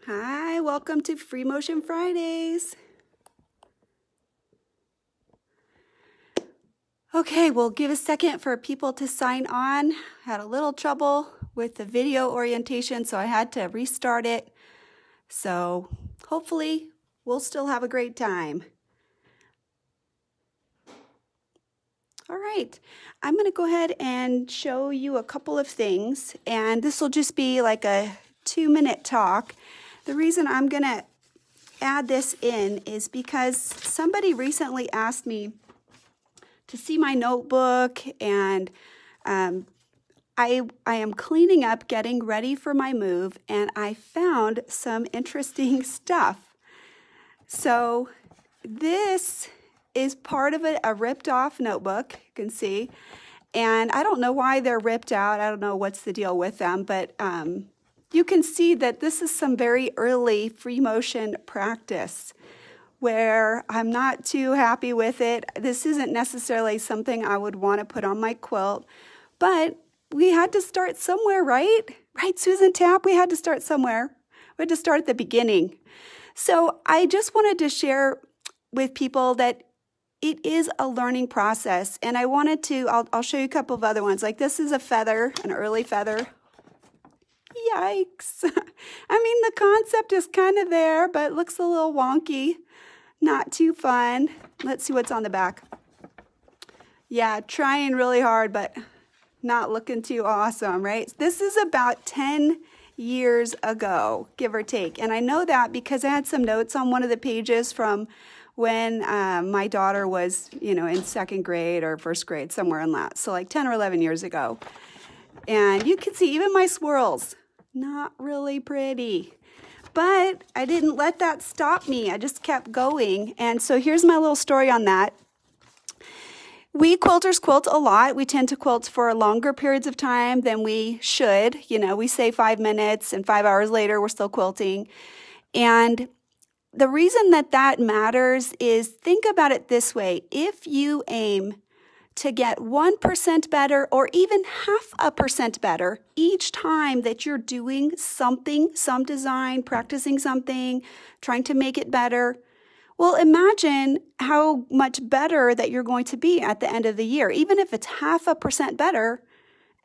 Hi, welcome to Freemotion Fridays. Okay, we'll give a second for people to sign on. Had a little trouble with the video orientation, so I had to restart it. So hopefully we'll still have a great time. All right, I'm going to go ahead and show you a couple of things, and this will just be like a 2-minute talk. The reason I'm going to add this in is because somebody recently asked me to see my notebook, and I am cleaning up, getting ready for my move, and I found some interesting stuff. So this is part of a ripped off notebook, you can see, and I don't know why they're ripped out. I don't know what's the deal with them, but you can see that this is some very early free motion practice where I'm not too happy with it. This isn't necessarily something I would want to put on my quilt, but we had to start somewhere, right? Right, Susan Tapp? We had to start somewhere. We had to start at the beginning. So I just wanted to share with people that it is a learning process, and I wanted to, I'll show you a couple of other ones. Like this is a feather, an early feather. Yikes. I mean, the concept is kind of there, but it looks a little wonky. Not too fun. Let's see what's on the back. Yeah, trying really hard, but not looking too awesome, right? This is about 10 years ago, give or take. And I know that because I had some notes on one of the pages from when my daughter was, in 2nd grade or 1st grade, somewhere in that. So like 10 or 11 years ago. And you can see even my swirls, not really pretty. But I didn't let that stop me. I just kept going. And so here's my little story on that. We quilters quilt a lot. We tend to quilt for longer periods of time than we should. We say 5 minutes and 5 hours later we're still quilting. And the reason that matters is, think about it this way. If you aim to get 1% better or even 0.5% better each time that you're doing something, some design, practicing something, trying to make it better, well, imagine how much better that you're going to be at the end of the year. Even if it's 0.5% better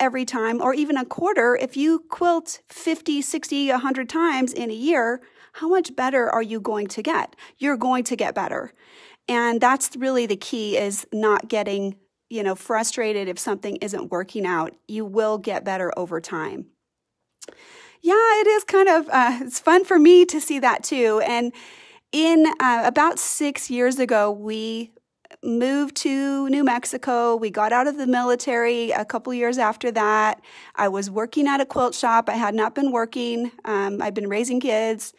every time, or even a quarter, if you quilt 50, 60, 100 times in a year, how much better are you going to get? You're going to get better. And that's really the key, is not getting frustrated if something isn't working out. You will get better over time. Yeah, it is kind of, it's fun for me to see that too. And in about 6 years ago, we moved to New Mexico. We got out of the military a couple years after that. I was working at a quilt shop. I had not been working. I've been raising kids.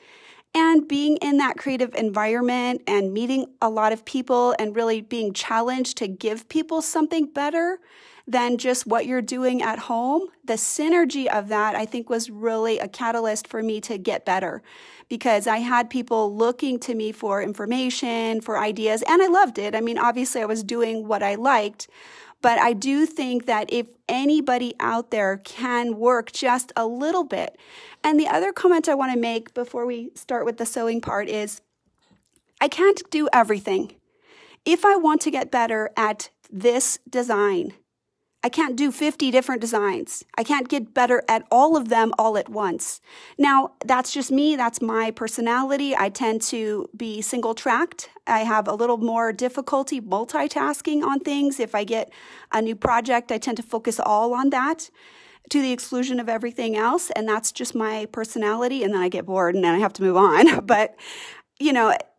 And being in that creative environment and meeting a lot of people and really being challenged to give people something better than just what you're doing at home, the synergy of that, I think, was really a catalyst for me to get better, because I had people looking to me for information, for ideas, and I loved it. I mean, obviously I was doing what I liked, but I do think that if anybody out there can work just a little bit. And the other comment I want to make before we start with the sewing part is, I can't do everything. If I want to get better at this design, I can't do 50 different designs. I can't get better at all of them all at once. Now, that's just me. That's my personality. I tend to be single-tracked. I have a little more difficulty multitasking on things. If I get a new project, I tend to focus all on that to the exclusion of everything else. And that's just my personality. And then I get bored and then I have to move on. But,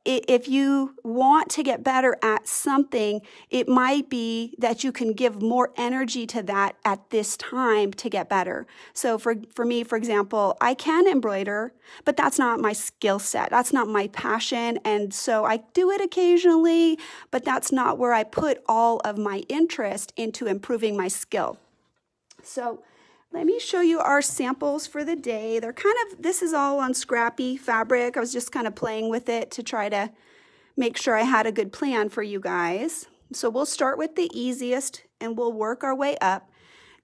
if you want to get better at something, it might be that you can give more energy to that at this time to get better. So for me, for example, I can embroider, but that's not my skill set. That's not my passion. And so I do it occasionally, but that's not where I put all of my interest into improving my skill. So let me show you our samples for the day. They're this is all on scrappy fabric. I was just kind of playing with it to try to make sure I had a good plan for you guys. So we'll start with the easiest and we'll work our way up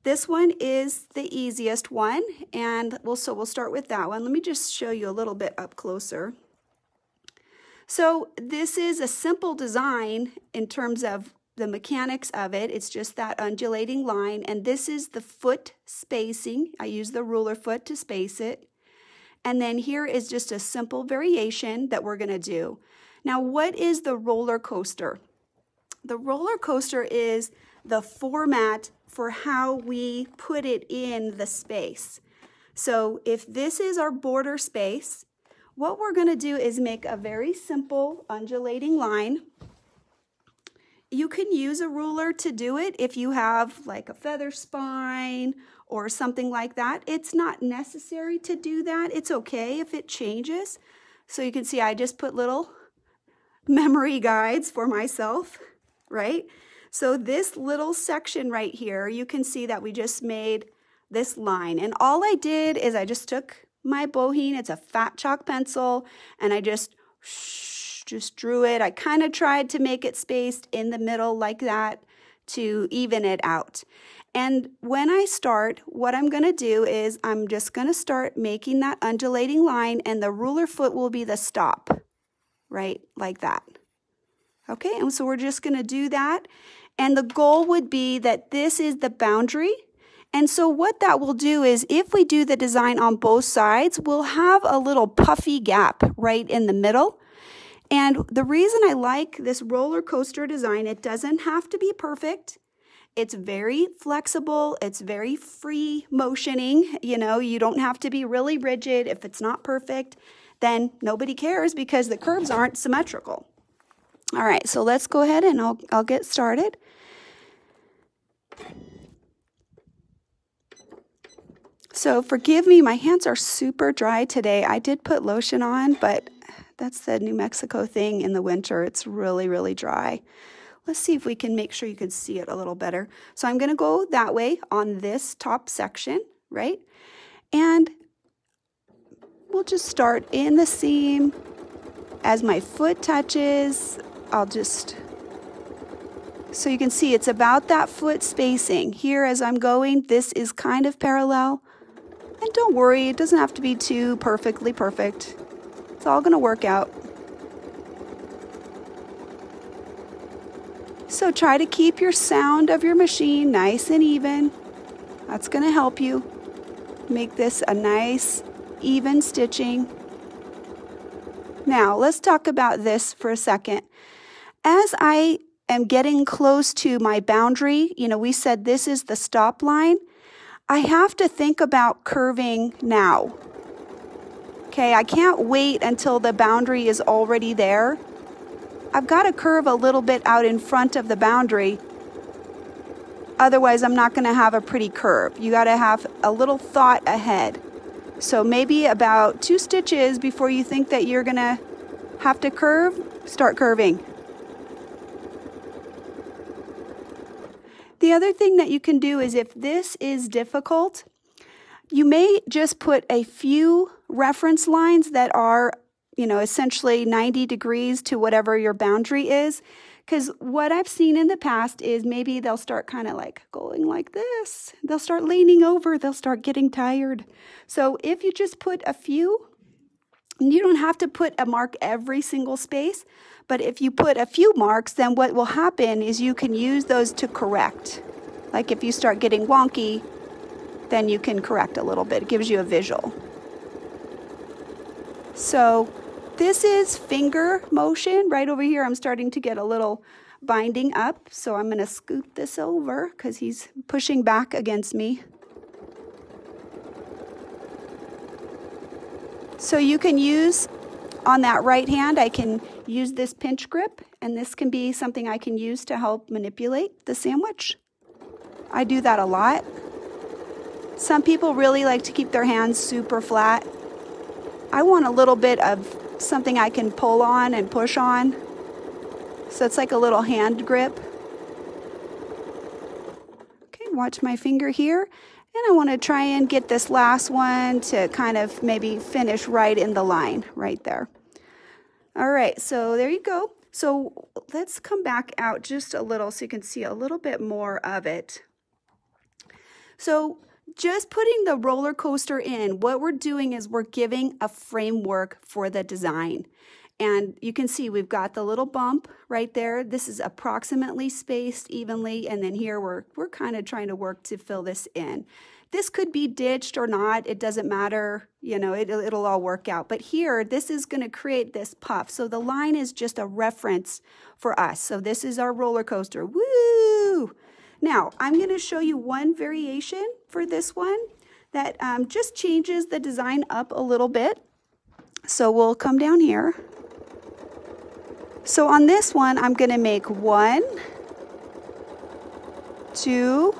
This one is the easiest one, and we'll start with that one. Let me just show you a little bit up closer. So this is a simple design in terms of the mechanics of it. It's just that undulating line, and this is the foot spacing. I use the ruler foot to space it. And then here is just a simple variation that we're going to do. Now, what is the roller coaster? The roller coaster is the format for how we put it in the space. So if this is our border space, what we're going to do is make a very simple undulating line. You can use a ruler to do it if you have like a feather spine or something like that. It's not necessary to do that. It's okay if it changes. So you can see I just put little memory guides for myself, right? So this little section right here, you can see that we just made this line. And all I did is I just took my bowheen, it's a fat chalk pencil, and I just drew it. I kind of tried to make it spaced in the middle like that to even it out. And when I start, what I'm going to do is I'm just going to start making that undulating line, and the ruler foot will be the stop, right? Like that. Okay, and so we're just going to do that. And the goal would be that this is the boundary. And so what that will do is if we do the design on both sides, we'll have a little puffy gap right in the middle. And the reason I like this roller coaster design, it doesn't have to be perfect. It's very flexible. It's very free motioning. You know, you don't have to be really rigid. If it's not perfect, then nobody cares because the curves aren't symmetrical. All right, so let's go ahead and I'll get started. So forgive me, my hands are super dry today. I did put lotion on, but that's the New Mexico thing in the winter. It's really, really dry. Let's see if we can make sure you can see it a little better. So I'm going to go that way on this top section, right? And we'll just start in the seam. As my foot touches, so you can see it's about that foot spacing. Here as I'm going, this is kind of parallel. And don't worry, it doesn't have to be too perfectly perfect. It's all going to work out. So try to keep your sound of your machine nice and even. That's going to help you make this a nice, even stitching. Now, let's talk about this for a second. As I am getting close to my boundary, you know, we said this is the stop line. I have to think about curving now. Okay, I can't wait until the boundary is already there. I've got to curve a little bit out in front of the boundary. Otherwise, I'm not going to have a pretty curve. You got to have a little thought ahead. So maybe about 2 stitches before you think that you're going to have to curve, start curving. The other thing that you can do is if this is difficult, you may just put a few reference lines that are, you know, essentially 90 degrees to whatever your boundary is. Because what I've seen in the past is maybe they'll start kind of like going like this. They'll start leaning over. They'll start getting tired. So if you just put a few, you don't have to put a mark every single space. But if you put a few marks, then what will happen is you can use those to correct. Like if you start getting wonky, then you can correct a little bit. It gives you a visual. So this is finger motion. Right over here, I'm starting to get a little binding up. So I'm going to scoot this over because he's pushing back against me. So you can use, on that right hand, I can use this pinch grip, and this can be something I can use to help manipulate the sandwich. I do that a lot. Some people really like to keep their hands super flat. I want a little bit of something I can pull on and push on. So it's like a little hand grip. Okay, watch my finger here. And I want to try and get this last one to kind of maybe finish right in the line, right there. All right, so there you go. So let's come back out just a little so you can see a little bit more of it. So just putting the roller coaster in, what we're doing is we're giving a framework for the design. And you can see we've got the little bump right there. This is approximately spaced evenly. And then here we're kind of trying to work to fill this in. This could be ditched or not. It doesn't matter. You know, it'll all work out. But here, this is going to create this puff. So the line is just a reference for us. So this is our roller coaster. Woo! Now, I'm going to show you one variation for this one that just changes the design up a little bit. So we'll come down here. So on this one, I'm going to make 1, 2,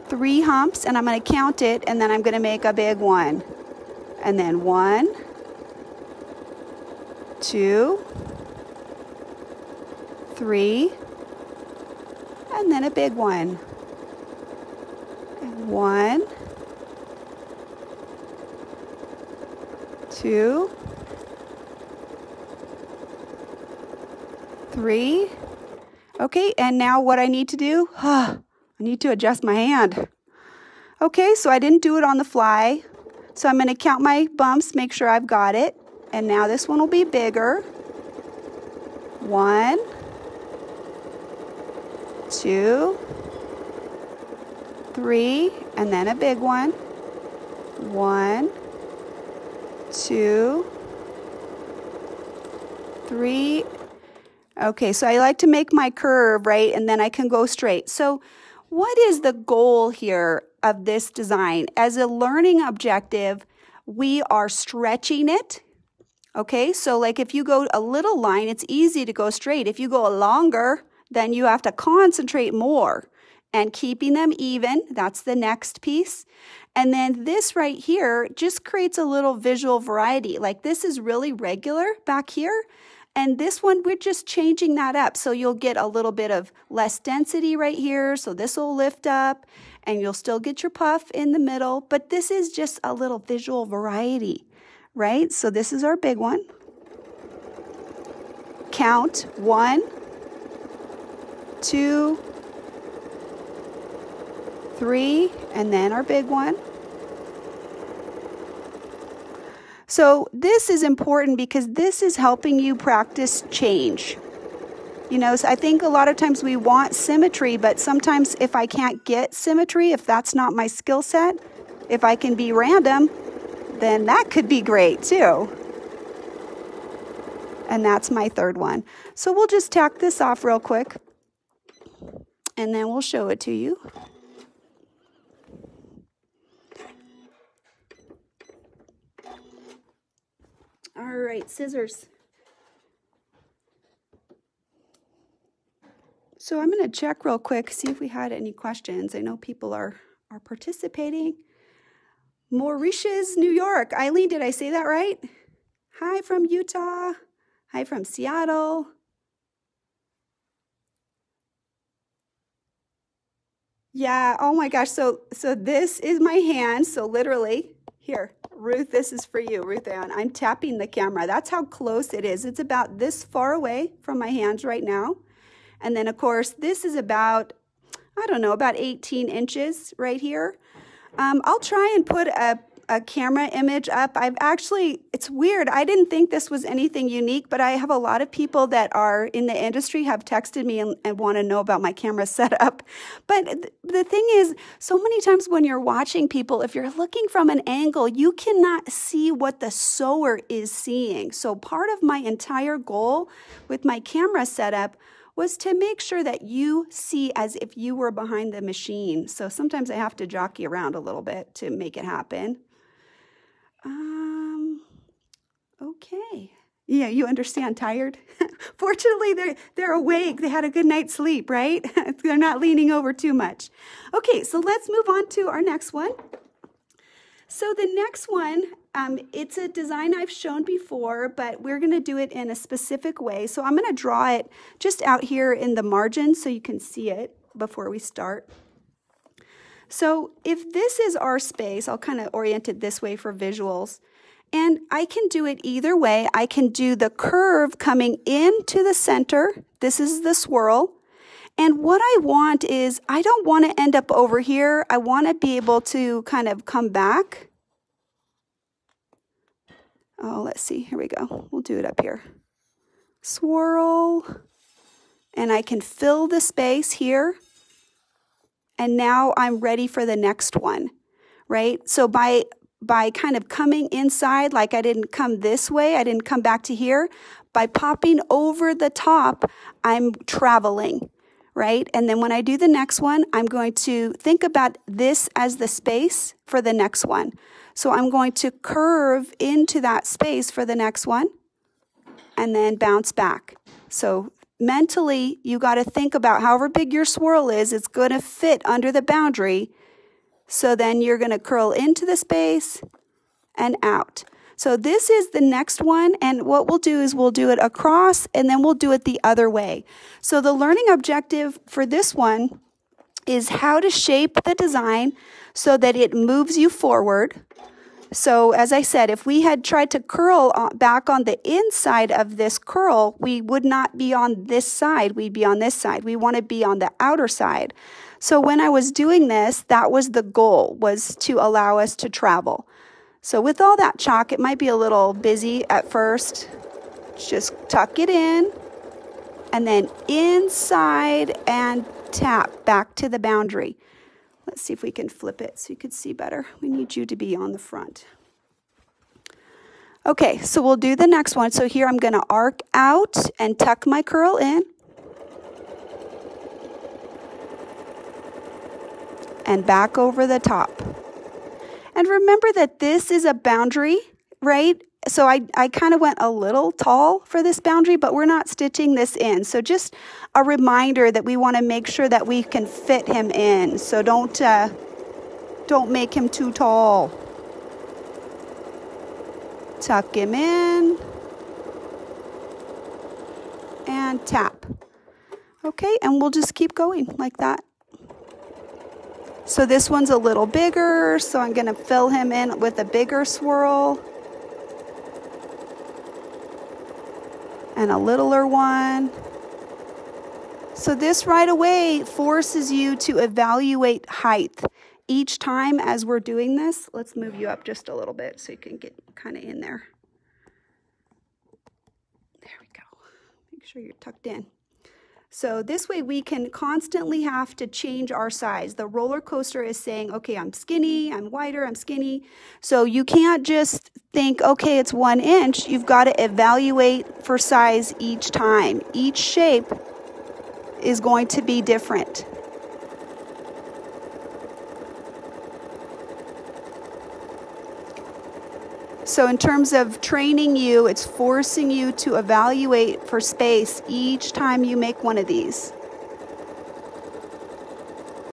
3 humps, and I'm going to count it, and then I'm going to make a big one. And then 1, 2, 3, and then a big one. And 1, 2, 3. Okay, and now what I need to do, I need to adjust my hand. Okay, so I didn't do it on the fly. So I'm going to count my bumps, make sure I've got it. And now this one will be bigger. 1, 2, 3, and then a big one. 1, 2, 3. Okay, so I like to make my curve, right? And then I can go straight. So what is the goal here of this design? As a learning objective, we are stretching it. Okay, so like if you go a little line, it's easy to go straight. If you go longer, then you have to concentrate more. And keeping them even, that's the next piece. And then this right here just creates a little visual variety. Like this is really regular back here. And this one, we're just changing that up. So you'll get a little bit of less density right here. So this will lift up and you'll still get your puff in the middle. But this is just a little visual variety, right? So this is our big one. Count 1, 2, 3, and then our big one. So this is important because this is helping you practice change. You know, so I think a lot of times we want symmetry, but sometimes if I can't get symmetry, if that's not my skill set, if I can be random, then that could be great too. And that's my third one. So we'll just tack this off real quick and then we'll show it to you. All right, scissors. So I'm going to check real quick, see if we had any questions. I know people are participating. Mauritius, New York. Eileen, did I say that right? Hi from Utah. Hi from Seattle. Yeah, oh my gosh. So this is my hand. So literally, here, Ruth, this is for you, Ruth Ann. I'm tapping the camera. That's how close it is. It's about this far away from my hands right now. And then, of course, this is about, I don't know, about 18 inches right here. I'll try and put a camera image up. It's weird. I didn't think this was anything unique, but I have a lot of people that are in the industry have texted me and want to know about my camera setup. But the thing is, so many times when you're watching people, if you're looking from an angle, you cannot see what the sewer is seeing. So part of my entire goal with my camera setup was to make sure that you see as if you were behind the machine. So sometimes I have to jockey around a little bit to make it happen. Okay. Yeah, you understand, tired? Fortunately, they're awake. They had a good night's sleep, right? They're not leaning over too much. Okay, so let's move on to our next one. So the next one, it's a design I've shown before, but we're going to do it in a specific way. So I'm going to draw it just out here in the margin so you can see it before we start. So if this is our space, I'll kind of orient it this way for visuals. And I can do it either way. I can do the curve coming into the center. This is the swirl. And what I want is, I don't want to end up over here. I want to be able to kind of come back. Oh, let's see. Here we go. We'll do it up here. Swirl. And I can fill the space here. And now I'm ready for the next one, right? So by kind of coming inside, like I didn't come this way, I didn't come back to here. By popping over the top, I'm traveling, right? And then when I do the next one, I'm going to think about this as the space for the next one. So I'm going to curve into that space for the next one and then bounce back. So mentally, you got to think about however big your swirl is, it's going to fit under the boundary. So then you're going to curl into the space and out. So this is the next one, and what we'll do is we'll do it across and then we'll do it the other way. So the learning objective for this one is how to shape the design so that it moves you forward. So as I said, if we had tried to curl back on the inside of this curl, we would not be on this side, we'd be on this side. We want to be on the outer side. So when I was doing this, that was the goal, was to allow us to travel. So with all that chalk, it might be a little busy at first. Just tuck it in, and then inside and tap back to the boundary. Let's see if we can flip it so you can see better. We need you to be on the front. Okay, so we'll do the next one. So here I'm going to arc out and tuck my curl in. And back over the top. And remember that this is a boundary, right? So I kind of went a little tall for this boundary, but we're not stitching this in. So just a reminder that we want to make sure that we can fit him in. So don't make him too tall. Tuck him in. And tap. Okay, and we'll just keep going like that. So this one's a little bigger, so I'm going to fill him in with a bigger swirl. And a littler one. So this right away forces you to evaluate height. Each time as we're doing this, let's move you up just a little bit so you can get kind of in there. There we go. Make sure you're tucked in. So this way we can constantly have to change our size. The roller coaster is saying, okay, I'm skinny, I'm wider, I'm skinny. So you can't just think, okay, it's 1 inch. You've got to evaluate for size each time. Each shape is going to be different. So in terms of training you, it's forcing you to evaluate for space each time you make one of these.